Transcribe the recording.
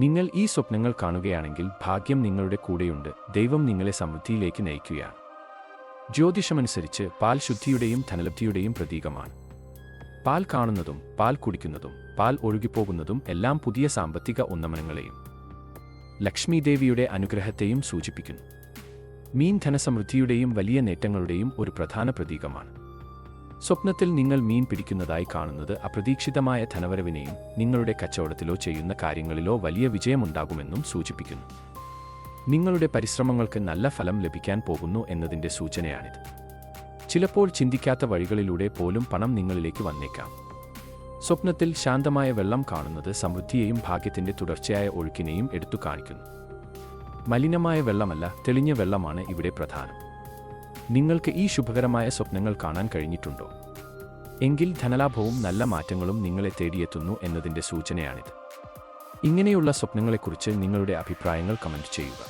നിങ്ങൾ ഈ സ്വപ്നങ്ങൾ കാണുകയാണെങ്കിൽ ഭാഗ്യം നിങ്ങളുടെ കൂടെയുണ്ട്, ദൈവം നിങ്ങളെ സമൃദ്ധിയിലേക്ക് നയിക്കുകയാണ്. ജ്യോതിഷമനുസരിച്ച് പാൽ ശുദ്ധിയുടെയും ധനലബ്ധിയുടെയും പ്രതീകമാണ്. പാൽ കാണുന്നതും പാൽ കുടിക്കുന്നതും പാൽ ഒഴുകിപ്പോകുന്നതും എല്ലാം പുതിയ സാമ്പത്തിക ഉന്നമനങ്ങളെയും ലക്ഷ്മീദേവിയുടെ അനുഗ്രഹത്തെയും സൂചിപ്പിക്കുന്നു. മീൻ ധനസമൃദ്ധിയുടെയും വലിയ നേട്ടങ്ങളുടെയും ഒരു പ്രധാന പ്രതീകമാണ്. സ്വപ്നത്തിൽ നിങ്ങൾ മീൻ പിടിക്കുന്നതായി കാണുന്നത് അപ്രതീക്ഷിതമായ ധനവരവിനെയും നിങ്ങളുടെ കച്ചവടത്തിലോ ചെയ്യുന്ന കാര്യങ്ങളിലോ വലിയ വിജയമുണ്ടാകുമെന്നും സൂചിപ്പിക്കുന്നു. നിങ്ങളുടെ പരിശ്രമങ്ങൾക്ക് നല്ല ഫലം ലഭിക്കാൻ പോകുന്നു എന്നതിൻ്റെ സൂചനയാണിത്. ചിലപ്പോൾ ചിന്തിക്കാത്ത വഴികളിലൂടെ പോലും പണം നിങ്ങളിലേക്ക് വന്നേക്കാം. സ്വപ്നത്തിൽ ശാന്തമായ വെള്ളം കാണുന്നത് സമൃദ്ധിയെയും ഭാഗ്യത്തിൻ്റെ തുടർച്ചയായ ഒഴുക്കിനെയും എടുത്തു കാണിക്കുന്നു. മലിനമായ വെള്ളമല്ല, തെളിഞ്ഞ വെള്ളമാണ് ഇവിടെ പ്രധാനം. നിങ്ങൾക്ക് ഈ ശുഭകരമായ സ്വപ്നങ്ങൾ കാണാൻ കഴിഞ്ഞിട്ടുണ്ടോ? എങ്കിൽ ധനലാഭവും നല്ല മാറ്റങ്ങളും നിങ്ങളെ തേടിയെത്തുന്നു എന്നതിൻ്റെ സൂചനയാണിത്. ഇങ്ങനെയുള്ള സ്വപ്നങ്ങളെക്കുറിച്ച് നിങ്ങളുടെ അഭിപ്രായങ്ങൾ കമന്റ് ചെയ്യുക.